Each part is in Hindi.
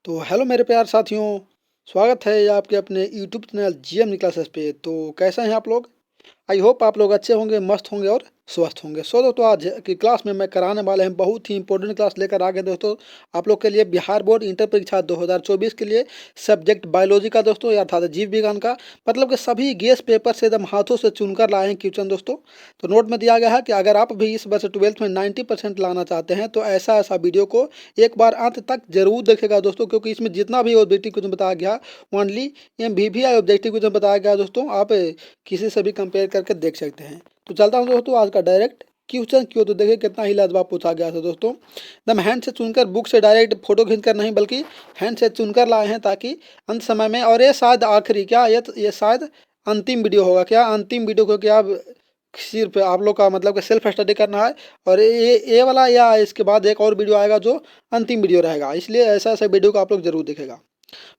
तो हेलो मेरे प्यार साथियों, स्वागत है आपके अपने यूट्यूब चैनल जीएम क्लासेस पे। तो कैसे हैं आप लोग? आई होप आप लोग अच्छे होंगे, मस्त होंगे और स्वस्थ होंगे। सो दोस्तों, आज की क्लास में मैं कराने वाले हैं बहुत ही इंपॉर्टेंट क्लास लेकर आ गए दोस्तों आप लोग के लिए। बिहार बोर्ड इंटर परीक्षा 2024 के लिए सब्जेक्ट बायोलॉजी का दोस्तों, या अर्थात जीव विज्ञान का, मतलब कि सभी गेस पेपर से एकदम हाथों से चुनकर लाए हैं क्वेश्चन दोस्तों। तो नोट में दिया गया है कि अगर आप भी इस वर्ष 12th में 90% लाना चाहते हैं तो ऐसा ऐसा वीडियो को एक बार अंत तक जरूर देखेगा दोस्तों, क्योंकि इसमें जितना भी ऑब्जेक्टिव क्वेश्चन बताया गया ओनली MVVI ऑब्जेक्टिव क्वेश्चन बताया गया दोस्तों। आप किसी से भी कंपेयर करके देख सकते हैं। तो चलता हूँ दोस्तों आज का डायरेक्ट क्वेश्चन क्यों। तो देखिए कितना ही लाजवाब पूछा गया था दोस्तों। एकदम हैंड से चुनकर, बुक से डायरेक्ट फोटो खींचकर नहीं बल्कि हैंड से चुनकर लाए हैं, ताकि अंत समय में, और ये शायद आखिरी, क्या ये शायद अंतिम वीडियो होगा, क्या अंतिम वीडियो को क्या सिर्फ आप लोग का मतलब कि सेल्फ स्टडी करना है। और ये वाला या इसके बाद एक और वीडियो आएगा जो अंतिम वीडियो रहेगा, इसलिए ऐसा ऐसा वीडियो को आप लोग जरूर देखेगा।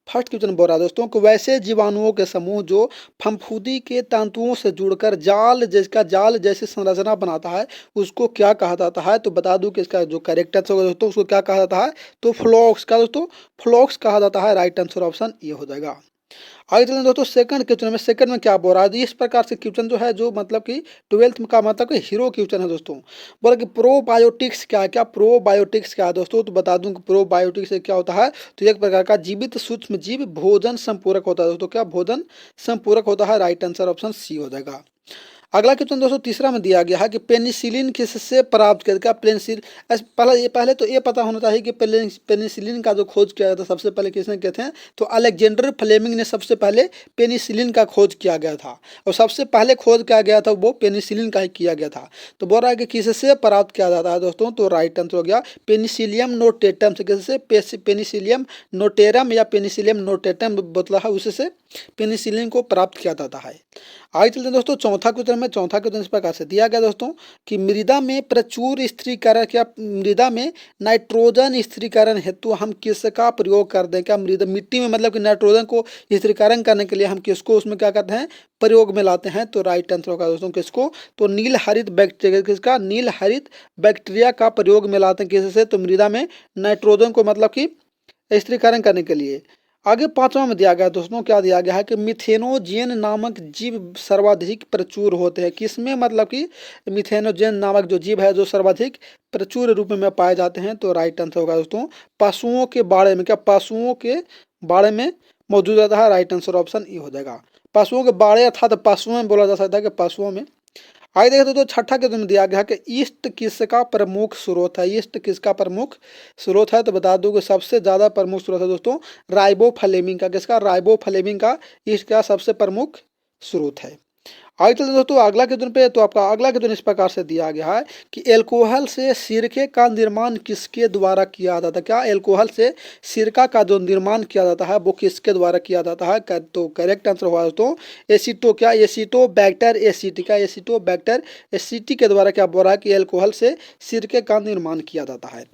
फर्स्ट क्वेश्चन बोल रहा है दोस्तों कि वैसे जीवाणुओं के समूह जो फफूंदी के तंतुओं से जुड़कर जाल जैसी संरचना बनाता है उसको क्या कहा जाता है। तो बता दूं कि इसका जो करेक्ट आंसर होगा दोस्तों, उसको क्या कहा जाता है, तो फ्लोक्स का दोस्तों, फ्लोक्स कहा जाता है। राइट आंसर ऑप्शन ये हो जाएगा। आगे चलें दोस्तों सेकंड क्वेश्चन में। सेकंड में क्या बोल रहा है, इस प्रकार से क्वेश्चन जो है जो मतलब कि 12th का मतलब कि हीरो क्वेश्चन है दोस्तों। बोला कि प्रोबायोटिक्स क्या है, क्या प्रोबायोटिक्स क्या है दोस्तों। तो बता दूं कि प्रोबायोटिक्स से क्या होता है, तो एक प्रकार का जीवित सूक्ष्म जीव भोजन संपूरक होता है दोस्तों। क्या भोजन संपूरक होता है। राइट आंसर ऑप्शन सी हो जाएगा। अगला क्वेश्चन दोस्तों तीसरा में दिया गया है कि पेनिसिलिन किससे प्राप्त किया गया। पेनिसिलिन पहले तो ये पता होना चाहिए कि पेनिसिलिन का जो खोज किया था सबसे पहले किसने किए थे, तो अलेक्जेंडर फ्लेमिंग ने सबसे पहले पेनिसिलिन का खोज किया गया था। और सबसे पहले खोज किया गया था वो पेनिसिलिन का ही किया गया था। तो बोल रहा है कि किससे प्राप्त किया जाता है दोस्तों, तो राइट आंसर हो गया पेनिसिलियम नोटेटम से। किससे, पेनिसिलियम नोटेरम या पेनिसिलियम नोटेटम बोतला है, उससे पेनिसिलिन को प्राप्त किया जाता है। आगे चलते हैं दोस्तों चौथा क्वेश्चन में। चौथा क्वेश्चन इस प्रकार से दिया गया दोस्तों कि मृदा में प्रचुर स्थिरीकरण, क्या मृदा में नाइट्रोजन स्थिरीकरण हेतु हम किसका प्रयोग कर दें। क्या मृदा मिट्टी में मतलब कि नाइट्रोजन को स्थिरीकरण करने के लिए हम किसको उसमें क्या करते हैं, प्रयोग में लाते हैं। तो राइट आंसर होगा दोस्तों किसको, तो नील हरित बैक्टीरिया, किसका, नील हरित बैक्टीरिया का प्रयोग में लाते हैं। किससे, तो मृदा में नाइट्रोजन को मतलब कि स्थिरीकरण करने के लिए। आगे पांचवा में दिया गया दोस्तों, क्या दिया गया है कि मिथेनोजेन नामक जीव सर्वाधिक प्रचुर होते हैं। किसमें, मतलब कि मिथेनोजेन नामक जो जीव है जो सर्वाधिक प्रचुर रूप में पाए जाते हैं। तो राइट आंसर होगा दोस्तों पशुओं के बारे में। क्या पशुओं के बारे में मौजूद रहता है। राइट आंसर ऑप्शन ये हो जाएगा। पशुओं के बारे अर्थात पशुओं में बोला जा सकता है कि पशुओं में। आगे देखें तो छठा के में दिया गया कि ईस्ट किसका प्रमुख स्रोत है। ईस्ट किसका प्रमुख स्रोत है, तो बता दूं कि सबसे ज्यादा प्रमुख स्रोत है दोस्तों राइबोफ्लेविन का। किसका, राइबोफ्लेविन का ईस्ट का सबसे प्रमुख स्रोत है। आगे चलते दोस्तों अगला क्वेश्चन पे। तो आपका अगला क्वेश्चन इस प्रकार से दिया गया है कि एल्कोहल से सिरके का निर्माण किसके द्वारा किया जाता है। क्या एल्कोहल से सिरका का जो निर्माण किया जाता है वो किसके द्वारा किया जाता है। तो करेक्ट आंसर हुआ दोस्तों एसीटो, क्या एसीटोबैक्टर एसिटी, का एसीटोबैक्टर एसिटी के द्वारा क्या बोल रहा है कि एल्कोहल से सिरके का निर्माण किया जाता है।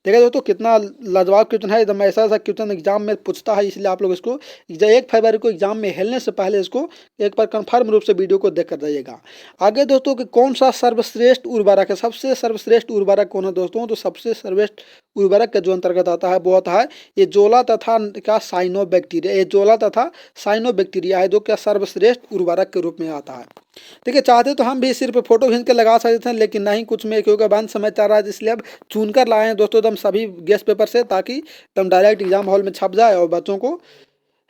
देखा दोस्तों कितना लाजवाब क्वेश्चन है, एकदम ऐसा ऐसा क्वेश्चन एग्जाम में पूछता है, इसलिए आप लोग इसको 1 फरवरी को एग्जाम में हेलने से पहले इसको एक बार कंफर्म रूप से वीडियो को देख कर जाइएगा। आगे दोस्तों कि कौन सा सर्वश्रेष्ठ उर्वरक है, सबसे सर्वश्रेष्ठ उर्वरक कौन है दोस्तों, तो सबसे सर्वश्रेष्ठ उर्वरक के जो अंतर्गत आता है वो आता है एजोला तथा क्या साइनोबैक्टीरिया। एजोला तथा साइनोबैक्टीरिया है जो क्या सर्वश्रेष्ठ उर्वरक के रूप में आता है। देखिए चाहते तो हम भी सिर्फ फोटो खींच के लगा सकते थे, लेकिन नहीं, कुछ में क्योंकि बंद समय चल रहा है, इसलिए अब चुन कर लाए हैं दोस्तों एकदम सभी गेस्ट पेपर से, ताकि एकदम डायरेक्ट एग्जाम हॉल में छप जाए और बच्चों को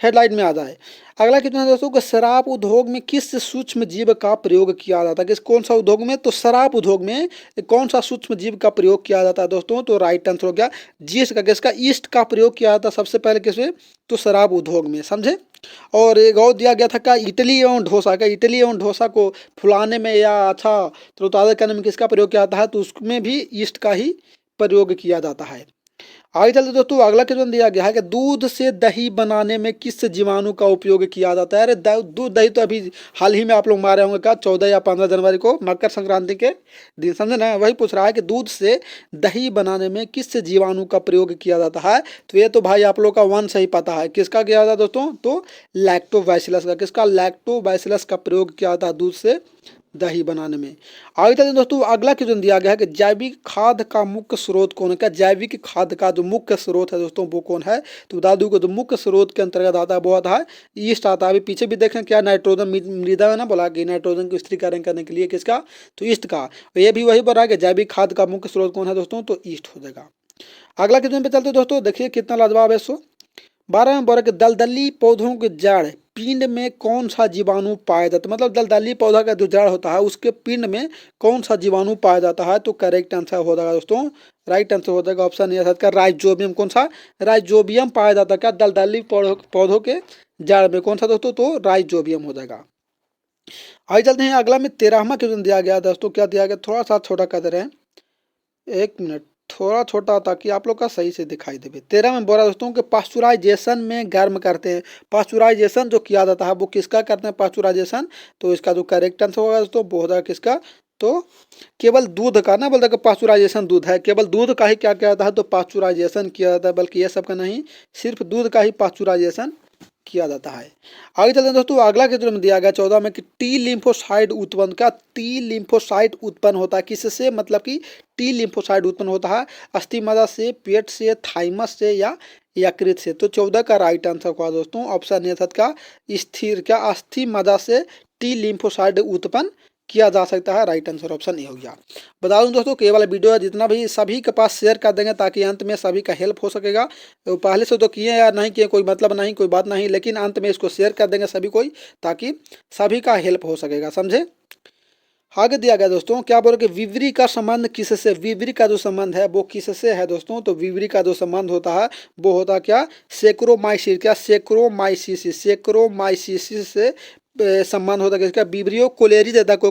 हेडलाइट में आ जाए। अगला कितना दोस्तों कि शराब उद्योग में किस सूक्ष्म जीव का प्रयोग किया जाता है। किस, कौन सा उद्योग में, तो शराब उद्योग में कौन सा सूक्ष्म जीव का प्रयोग किया जाता है दोस्तों, तो राइट आंसर हो गया जीस्ट का। किसका, ईस्ट का प्रयोग किया जाता सबसे पहले किसमें, तो शराब उद्योग में, समझे। और एक और दिया गया था क्या, इडली एवं डोसा का। इडली एवं डोसा को फुलाने में या अच्छा तरोताज़ा करने में किसका प्रयोग किया जाता है, तो उसमें भी ईस्ट का ही प्रयोग किया जाता है। आगे चलते दोस्तों अगला क्वेश्चन दिया गया है कि दूध से दही बनाने में किस जीवाणु का उपयोग किया जाता है। अरे दूध दही तो अभी हाल ही में आप लोग मारे होंगे, क्या 14 या 15 जनवरी को मकर संक्रांति के दिन, समझे ना। वही पूछ रहा है कि दूध से दही बनाने में किस जीवाणु का प्रयोग किया जाता है। तो ये तो भाई आप लोग का वन सही पता है, किसका किया जाता है दोस्तों, तो लैक्टोबैसिलस का। किसका, लैक्टोबैसिलस का प्रयोग किया जाता है दूध से दही बनाने में। आगे चलते हैं दोस्तों, अगला क्वेश्चन दिया गया है कि जैविक खाद का मुख्य स्रोत कौन है। क्या जैविक खाद का जो मुख्य स्रोत है दोस्तों वो कौन है। तो बता दूं कि जो मुख्य स्रोत के अंतर्गत आता है वो आता है ईस्ट आता है। अभी पीछे भी देखें क्या नाइट्रोजन मृदा में ना बोला कि नाइट्रोजन को स्थिरीकरण करने के लिए किसका, तो ईस्ट का। ये भी वही बोला कि जैविक खाद का मुख्य स्रोत कौन है दोस्तों, तो ईस्ट हो जाएगा। अगला क्वेश्चन पे चलते दोस्तों, देखिए कितना लाजवाब है। 12 में बोला कि दलदली पौधों के जड़ पिंड में कौन सा जीवाणु पाया जाता है। मतलब दलदली पौधा का जो जड़ होता है उसके पिंड में कौन सा जीवाणु पाया जाता है। तो करेक्ट आंसर हो जाएगा दोस्तों, राइट आंसर हो जाएगा ऑप्शन ए का राइजोबियम। कौन सा, राइजोबियम पाया जाता है क्या दलदली पौधों के जड़ में, कौन सा दोस्तों, तो राइजोबियम हो जाएगा। आगे चलते हैं, अगला में 13वां क्वेश्चन दिया गया दोस्तों। क्या दिया गया, थोड़ा सा छोटा कर दे रहे हैं, 1 मिनट, थोड़ा छोटा ताकि आप लोग का सही से दिखाई दे। 13 में बोला दोस्तों कि पास्चुराइजेशन में गर्म करते हैं। पास्चुराइजेशन जो किया जाता है वो किसका करते हैं, पास्चुराइजेशन। तो इसका जो करेक्ट आंसर होगा दोस्तों वो होगा किसका, तो केवल दूध का। ना बोलता कि पास्चुराइजेशन दूध है, केवल दूध का ही क्या किया जाता है, तो पास्चुराइजेशन किया जाता है। बल्कि ये सब का नहीं, सिर्फ दूध का ही पास्चुराइजेशन किया जाता है। आगे चलते हैं दोस्तों, अगला क्वेश्चन में दिया गया 14 में कि टी लिम्फोसाइट उत्पन्न, का टी लिम्फोसाइट उत्पन्न होता है किससे। मतलब कि टी लिम्फोसाइट उत्पन्न होता है अस्थि मज्जा से, पेट से, थाइमस से या यकृत से। तो 14 का राइट आंसर हुआ दोस्तों ऑप्शन ए का स्थिर, क्या अस्थि मज्जा से टी लिम्फोसाइट उत्पन्न किया जा सकता है। राइट आंसर ऑप्शन ए हो गया। बता दूं दोस्तों कि ये वाला वीडियो है जितना भी सभी के पास शेयर कर देंगे ताकि अंत में सभी का हेल्प हो सकेगा। तो पहले से तो किए या नहीं किए कोई मतलब नहीं, कोई बात नहीं, लेकिन अंत में इसको शेयर कर देंगे सभी कोई ताकि सभी का हेल्प हो सकेगा, समझे। आगे दिया गया दोस्तों, क्या बोल रहे कि विवरी का संबंध किससे। विवरी का जो संबंध है वो किससे है दोस्तों, तो विवरी का जो संबंध होता है वो होता है क्या, सेक्रोमाइसिस, क्या सेक्रोमाइसिस से संबंध होता है किसका, विब्रियो कोलेरी देता है।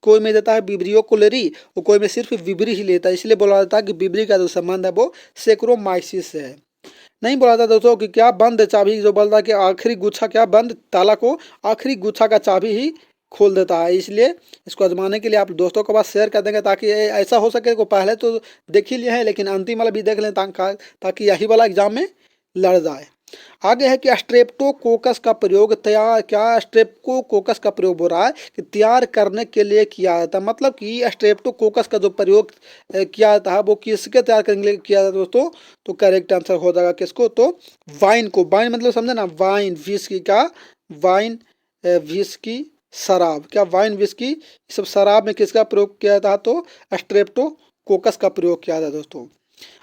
कोई में देता है विब्रियो कोलेरी और कोई में सिर्फ विब्री ही लेता है। इसलिए बोला जाता है कि विब्री का जो संबंध है वो सेक्रोमाइसिस से है। नहीं बोला था दोस्तों कि क्या बंद चाबी, जो बोलता है कि आखिरी गुच्छा, क्या बंद ताला को आखिरी गुच्छा का चाबी ही खोल देता है। इसलिए इसको आजमाने के लिए आप दोस्तों के पास शेयर कर देंगे ताकि ऐसा हो सके को पहले तो देख ही लिए हैं लेकिन अंतिम वाला भी देख लें ताकि यही वाला एग्जाम में लड़ जाए। आगे है कि स्ट्रेप्टोकोकस का प्रयोग तैयार, क्या स्ट्रेप्टोकोकस का प्रयोग हो रहा है कि तैयार करने के लिए किया जाता है। मतलब कि स्ट्रेप्टोकोकस का जो प्रयोग किया जाता है वो किसके तैयार करने के लिए किया जाता है दोस्तों, तो करेक्ट आंसर हो जाएगा किसको, तो वाइन को। वाइन मतलब समझे ना, वाइन विस्की का, वाइन विस्की शराब, क्या वाइन विस्की सब शराब में किसका प्रयोग किया जाता है, तो स्ट्रेप्टोकोकस का प्रयोग किया जाता है दोस्तों।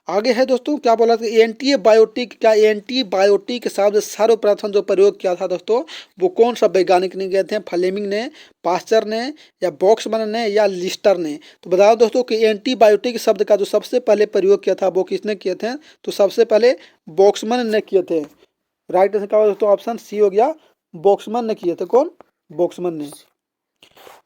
आगे है दोस्तों, क्या बोला था एंटीबायोटिक, क्या एंटीबायोटिक शब्द सर्वप्रथम जो प्रयोग किया था दोस्तों वो कौन सा वैज्ञानिक ने किए थे, फ्लेमिंग ने, पास्चर ने या बॉक्समैन ने या लिस्टर ने। तो बताओ दोस्तों कि एंटीबायोटिक शब्द का जो सबसे पहले प्रयोग किया था वो किसने किए थे, तो सबसे पहले बॉक्समैन ने किए थे। राइट आंसर क्या होगा दोस्तों, ऑप्शन सी हो गया, बॉक्समैन ने किए थे। कौन, बॉक्समैन ने।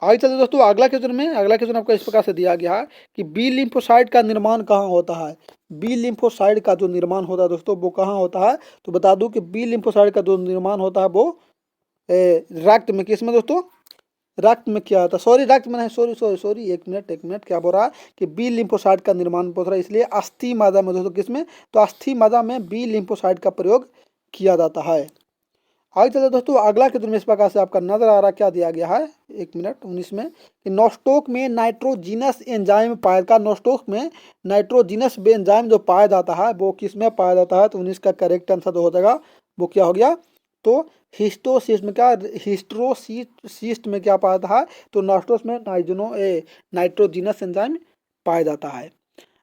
आगे चलते दोस्तों, अगला क्वेश्चन आपको इस प्रकार से दिया गया है कि बी लिम्फोसाइट का निर्माण कहाँ होता है। बी लिम्फोसाइट का जो निर्माण होता है दोस्तों वो कहाँ होता है, तो बता दूं कि बी लिम्फोसाइट का जो निर्माण होता है वो रक्त में, किस में दोस्तों, रक्त में किया जाता है। सॉरी रक्त में नहीं, सॉरी 1 मिनट, क्या बोल रहा है कि बी लिम्फोसाइट का निर्माण होता है, इसलिए अस्थि मज्जा में दोस्तों, किसमें, तो अस्थि मज्जा में बी लिम्फोसाइट का प्रयोग किया जाता है। आगे चलते दोस्तों, अगला क्वेश्चन इस प्रकार से आपका नजर आ रहा क्या दिया गया है, 1 मिनट 19 में कि नोस्टोक में नाइट्रोजिनस एंजाइम पाया का, नोस्टोक में नाइट्रोजिनस एंजाइम जो पाया जाता है वो किस में पाया जाता है, तो 19 का करेक्ट आंसर हो जाएगा वो क्या हो गया, तो हिस्टोसिस्ट में, क्या हिस्टोसिस्ट में क्या पाया जाता है, तो नोस्टोस में नाइट्रोजिनस एंजाइम पाया जाता है।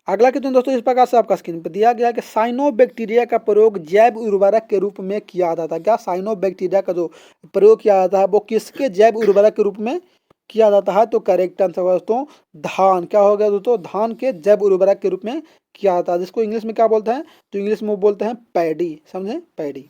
अगला क्वेश्चन दोस्तों इस प्रकार से आपका स्क्रीन पर दिया गया है कि साइनोबैक्टीरिया का प्रयोग जैव उर्वरक के रूप में किया जाता है। क्या साइनोबैक्टीरिया का जो प्रयोग किया जाता है वो किसके जैव उर्वरक के रूप में किया जाता है, तो करेक्ट आंसर होगा दोस्तों धान, क्या हो गया दोस्तों, धान के जैव उर्वरक के रूप में किया जाता है, जिसको इंग्लिश में क्या बोलते हैं, तो इंग्लिश में बोलते हैं पैडी, समझे, पैडी।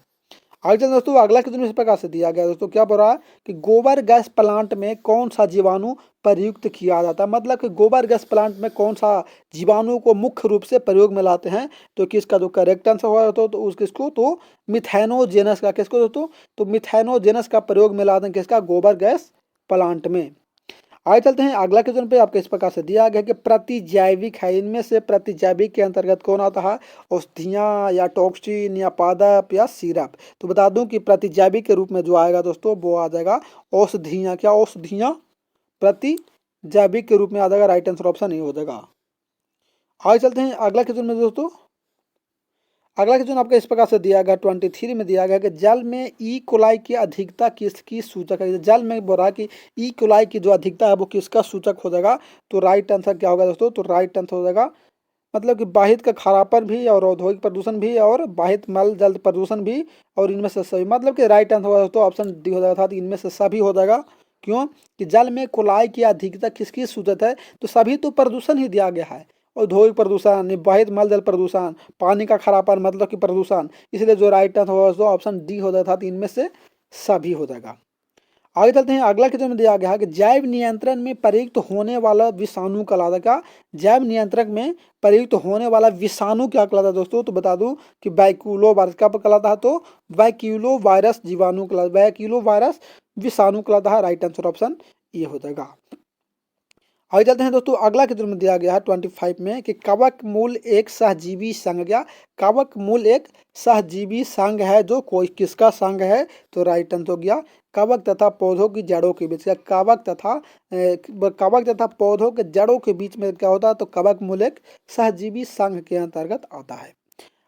आगे चलते दोस्तों, अगला क्वेश्चन इस प्रकार से दिया गया दोस्तों, क्या बोल रहा है कि गोबर गैस प्लांट में कौन सा जीवाणु प्रयुक्त किया जाता है। मतलब कि गोबर गैस प्लांट में कौन सा जीवाणु को मुख्य रूप से प्रयोग में लाते हैं, तो किसका जो करेक्ट आंसर हुआ तो उस किसको, तो मिथेनोजेनस का, किसको दोस्तों, तो मिथेनोजेनस का प्रयोग में लाते हैं किसका, गोबर गैस प्लांट में। आगे चलते हैं, अगला क्वेश्चन पे आपके इस प्रकार से दिया गया कि प्रतिजैविक है, इनमें से प्रतिजैविक के अंतर्गत कौन आता है, औषधियाँ या टॉक्सिन या पादप या सिरप। तो बता दूं कि प्रतिजैविक के रूप में जो आएगा दोस्तों वो आ जाएगा औषधियाँ, क्या औषधियाँ, प्रतिजैविक के रूप में आ जाएगा। राइट आंसर ऑप्शन ए हो जाएगा। आगे चलते हैं अगला क्वेश्चन में दोस्तों। अगला क्वेश्चन आपका इस प्रकार से दिया गया 23 में दिया गया कि जल में ई कोलाई की अधिकता किसकी सूचक है। जल में बोल रहा है कि ई कोलाई की जो अधिकता है वो किसका सूचक हो जाएगा। तो राइट आंसर क्या होगा दोस्तों। तो राइट आंसर हो जाएगा मतलब कि बाहित का खारापन भी और औद्योगिक प्रदूषण भी और बाहित मल जल प्रदूषण भी और इनमें से सभी, मतलब कि राइट आंसर होगा दोस्तों ऑप्शन डी हो जाएगा। था इनमें से सभी हो जाएगा। क्यों कि जल में कोलाई की अधिकता किसकी सूचक है। तो सभी तो प्रदूषण ही दिया गया है। औद्योगिक प्रदूषण, निवाहित मल जल प्रदूषण, पानी का खरापन मतलब कि प्रदूषण, इसलिए जो राइट आंसर होगा तो ऑप्शन डी हो जाता था। इनमें से सभी हो जाएगा। आगे चलते हैं अगला क्वेश्चन में दिया गया है कि जैव नियंत्रण में प्रयुक्त होने वाला विषाणु कहलाता क्या। जैव नियंत्रण में प्रयुक्त होने वाला विषाणु क्या कहलाता है दोस्तों। तो बता दूं कि बैक्यूलो वायरस क्या कहलाता है। तो बैक्यूलो वायरस जीवाणु कहलाता, बैक्यूलो वायरस विषाणु कहलाता है। राइट आंसर ऑप्शन ये हो जाएगा। आगे चलते हैं दोस्तों अगला क्वेश्चन में दिया गया है 25 में कि कवक मूल एक सहजीवी संघ। क्या कवक मूल एक सहजीवी संघ है जो कोई किसका संघ है। तो राइट आंसर हो गया कवक तथा पौधों की जड़ों के बीच। कवक तथा पौधों के जड़ों के बीच में क्या होता है। तो कवक मूल एक सहजीवी संघ के अंतर्गत आता है।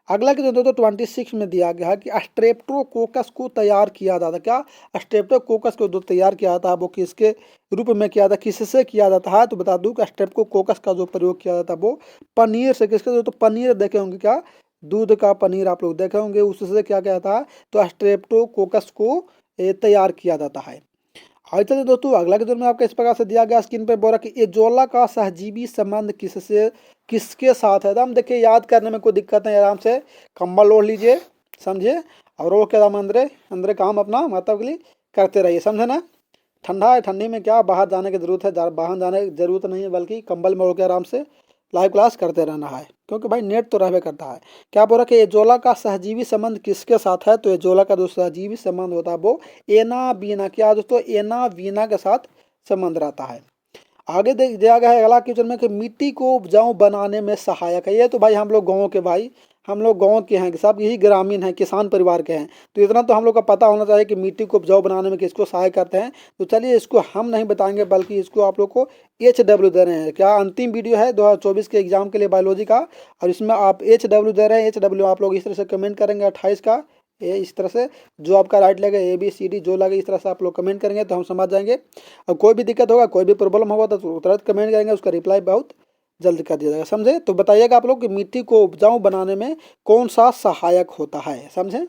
अगला क्वेश्चन दोस्तों 26 में दिया गया है कि स्ट्रेप्टोकोकस को तैयार किया जाता है। क्या स्ट्रेप्टोकोकस को जो तैयार किया जाता है वो किसके रूप में किया जाता है, किससे किया जाता है। तो बता दूं कि स्ट्रेप्टोकोकस का जो प्रयोग किया जाता है वो पनीर से। किसके तो पनीर देखे होंगे, क्या दूध का पनीर आप लोग देखे होंगे, उससे क्या क्या जाता है। तो स्ट्रेप्टोकोकस को तैयार किया जाता है। आगे चलिए दोस्तों अगला क्वेश्चन में आपका इस प्रकार से दिया गया स्क्रीन पे बोला कि एजोला का सहजीवी संबंध किसके साथ है। तो हम देखिए याद करने में कोई दिक्कत नहीं, आराम से कंबल ओढ़ लीजिए, समझिए, और वो क्या अंदर अंदर काम अपना मतलब के लिए करते रहिए, समझे ना। ठंडा है, ठंडी में क्या बाहर जाने की जरूरत है, बाहर जाने की जरूरत नहीं है, बल्कि कंबल में ओढ़ के आराम से लाइव क्लास करते रहना है, क्योंकि भाई नेट तो रहबे करता है। क्या बोला कि एजोला का सहजीवी संबंध किसके साथ है। तो एजोला का जो सहजीवी संबंध होता है वो एना बीना, क्या दोस्तों एना बीना के साथ संबंध रहता है। आगे दिया गया है अगला क्वेश्चन में कि मिट्टी को उपजाऊ बनाने में सहायक है। ये तो भाई हम लोग गाँव के भाई, हम लोग गाँव के हैं, सब यही ग्रामीण हैं, किसान परिवार के हैं, तो इतना तो हम लोग का पता होना चाहिए कि मिट्टी को उपजाऊ बनाने में किसको सहायक करते हैं। तो चलिए इसको हम नहीं बताएंगे, बल्कि इसको आप लोग को HW दे रहे हैं। क्या अंतिम वीडियो है 2024 के एग्जाम के लिए बायोलॉजी का, और इसमें आप HW दे रहे हैं। HW आप लोग इस तरह से कमेंट करेंगे 28 का, ये इस तरह से जो आपका राइट लगे ABCD जो लगे इस तरह से आप लोग कमेंट करेंगे तो हम समझ जाएंगे। और कोई भी दिक्कत होगा, कोई भी प्रॉब्लम होगा तो तुरंत कमेंट करेंगे, उसका रिप्लाई बहुत जल्द कर दिया जाएगा, समझे। तो बताइएगा आप लोग कि मिट्टी को उपजाऊ बनाने में कौन सा सहायक होता है, समझे।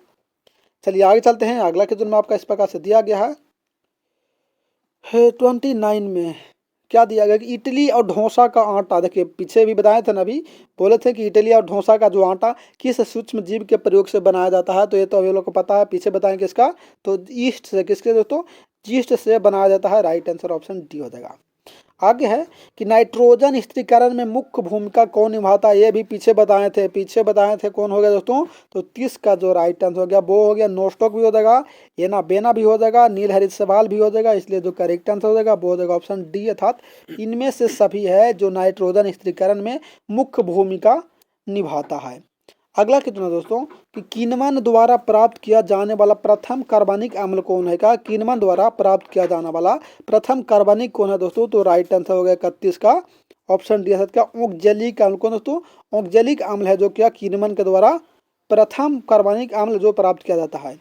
चलिए आगे चलते हैं अगला क्वेश्चन में आपका इस प्रकार से दिया गया है 29 में क्या दिया गया कि इडली और डोसा का आटा, देखिए पीछे भी बताए थे ना, अभी बोले थे कि इडली और डोसा का जो आटा किस सूक्ष्म जीव के प्रयोग से बनाया जाता है। तो ये तो अभी लोग को पता है, पीछे बताएं किसका। तो ईस्ट से, किसके दोस्तों जीस्ट से बनाया जाता है। राइट आंसर ऑप्शन डी हो जाएगा। आगे है कि नाइट्रोजन स्थिरीकरण में मुख्य भूमिका कौन निभाता है। ये भी पीछे बताए थे, कौन हो गया दोस्तों। तो 30 का जो राइट आंसर हो गया वो हो गया नोस्टॉक भी हो जाएगा, एना बेना भी हो जाएगा, नील हरित सवाल भी हो जाएगा। इसलिए जो करेक्ट आंसर हो जाएगा वो हो जाएगा ऑप्शन डी, अर्थात इनमें से सभी है जो नाइट्रोजन स्थिरीकरण में मुख्य भूमिका निभाता है। अगला कितना दोस्तों कि किन्वन द्वारा प्राप्त किया जाने वाला प्रथम कार्बनिक अम्ल कौन है। का किन्वन द्वारा प्राप्त किया जाने वाला प्रथम कार्बनिक कौन है दोस्तों। तो राइट आंसर हो गया 31 का ऑप्शन डी। क्या ऑक्जेलिक अम्ल कौन दोस्तों, ऑक्जेलिक अम्ल है जो क्या किन्वन के द्वारा प्रथम कार्बनिक अम्ल जो प्राप्त किया जाता है।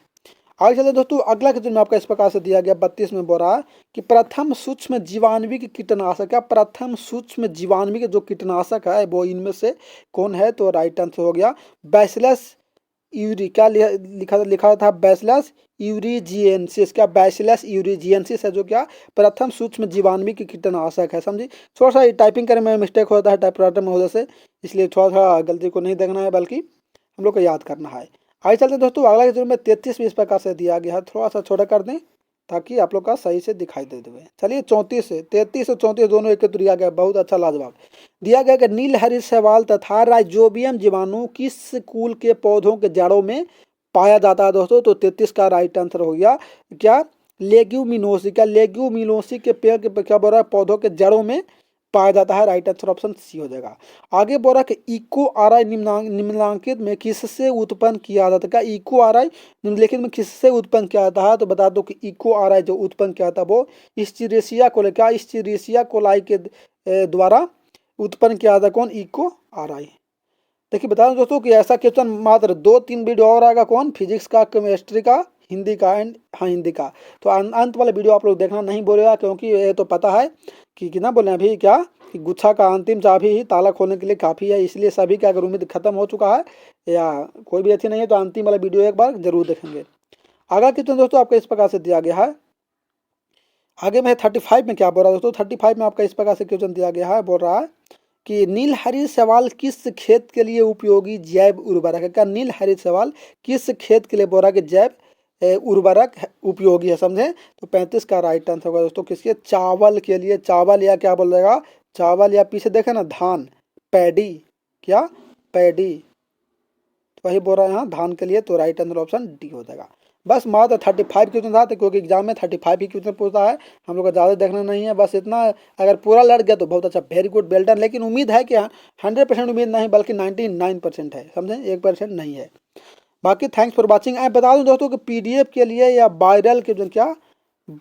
आगे चलते दोस्तों अगला क्वेश्चन में आपका इस प्रकार से दिया गया 32 में बोल रहा है कि प्रथम सूक्ष्म जीवाणुविक कीटनाशक, क्या प्रथम सूक्ष्म जीवाणुविक जो कीटनाशक है वो इनमें से कौन है। तो राइट आंसर हो गया बैसिलस यूरी, क्या लिखा था बैसिलस यूरीजिएंसिस। क्या बैसिलस यूरीजिएंसिस है जो क्या प्रथम सूक्ष्म जीवाणुविक कीटनाशक है, समझी। थोड़ा सा टाइपिंग करने में मिस्टेक होता है टाइपराइटर में होने से, इसलिए थोड़ा गलती को नहीं देखना है बल्कि हम लोग को याद करना है। आगे चलते दोस्तों अगला क्वेश्चन में 33 में इस प्रकार से दिया गया है, थोड़ा सा छोटा कर दें ताकि आप लोग का सही से दिखाई दे दे। चलिए 34 से 33 और 34 दोनों एक दिया गया, बहुत अच्छा लाजवाब दिया गया कि नील हरित शैवाल तथा राइजोबियम जीवाणु किस कुल के पौधों के जड़ों में पाया जाता है दोस्तों। तो 33 का राइट आंसर हो गया क्या लेग्यूमिनोसी। क्या लेग्यूमिनोसी के पेड़ के क्या बोल रहा है पौधों के जड़ों में पाया जाता है। राइट आंसर ऑप्शन सी हो जाएगा। आगे बोल रहा है कि इको आर आई निम्नलिखित में किससे उत्पन्न किया जाता है। इको आर आई निम्नलिखित में किससे उत्पन्न किया जाता है, तो बता दो कि इको आर आई जो उत्पन्न किया था वो इस्चीरेशिया कोलाई, क्या इस्चीरेशिया कोलाई के द्वारा उत्पन्न किया था। कौन? Eco R I. देखिए बता दें दोस्तों कि ऐसा क्वेश्चन मात्र 2-3 वीडियो और आएगा। कौन? फिजिक्स का, केमिस्ट्री का, हिंदी का एंड हिंदी का। तो अंत वाला वीडियो आप लोग देखना नहीं बोलेगा, क्योंकि ये तो पता है कि कितना बोले अभी क्या कि गुच्छा का अंतिम चाबी ही ताला खोलने के लिए काफ़ी है। इसलिए सभी का अगर उम्मीद खत्म हो चुका है या कोई भी अच्छी नहीं है तो अंतिम वाला वीडियो एक बार जरूर देखेंगे। आगे क्वेश्चन दोस्तों आपका इस प्रकार से दिया गया है। आगे में 35 में क्या बोल रहा है दोस्तों? 35 में आपका इस प्रकार से क्वेश्चन दिया गया है। बोल रहा है कि नील हरित शैवाल किस खेत के लिए उपयोगी जैव उर्वरक है। क्या नील हरित शैवाल किस खेत के लिए बोल रहा है कि जैव उर्वरक उपयोगी है? समझे? तो 35 का राइट आंसर होगा दोस्तों किसके? चावल के लिए। चावल या क्या बोल देगा? चावल या पीछे देखे ना धान, पैडी, क्या? पैडी, तो वही बोल रहा है यहाँ धान के लिए। तो राइट आंसर ऑप्शन डी हो जाएगा। बस मात्र 35 क्वेश्चन था, तो क्योंकि एग्जाम में 35 ही क्वेश्चन पूछता है, हम लोग का ज़्यादा देखना नहीं है। बस इतना, अगर पूरा लड़ गया तो बहुत अच्छा, वेरी गुड, वेल डन। लेकिन उम्मीद है कि 100% उम्मीद नहीं, बल्कि 99% है। समझे? 1% नहीं है। बाकी थैंक्स फॉर वॉचिंग। मैं बता दूं दोस्तों कि PDF के लिए या वायरल क्वेश्चन, क्या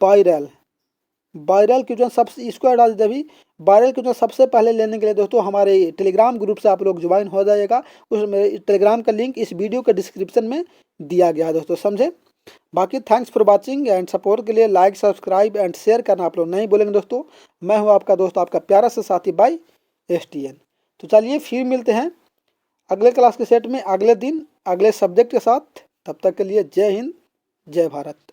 वायरल क्वेश्चन सबसे, इसको हटा दीजिए अभी। वायरल क्वेश्चन सबसे पहले लेने के लिए दोस्तों हमारे टेलीग्राम ग्रुप से आप लोग ज्वाइन हो जाइएगा। उस मेरे टेलीग्राम का लिंक इस वीडियो के डिस्क्रिप्शन में दिया गया है दोस्तों। समझे? बाकी thanks for watching and support के लिए लाइक, सब्सक्राइब एंड शेयर करना आप लोग नहीं बोलेंगे दोस्तों। मैं हूँ आपका दोस्त, आपका प्यारा सा साथी भाई STN। तो चलिए फिर मिलते हैं अगले क्लास के सेट में, अगले दिन, अगले सब्जेक्ट के साथ। तब तक के लिए जय हिंद, जय भारत।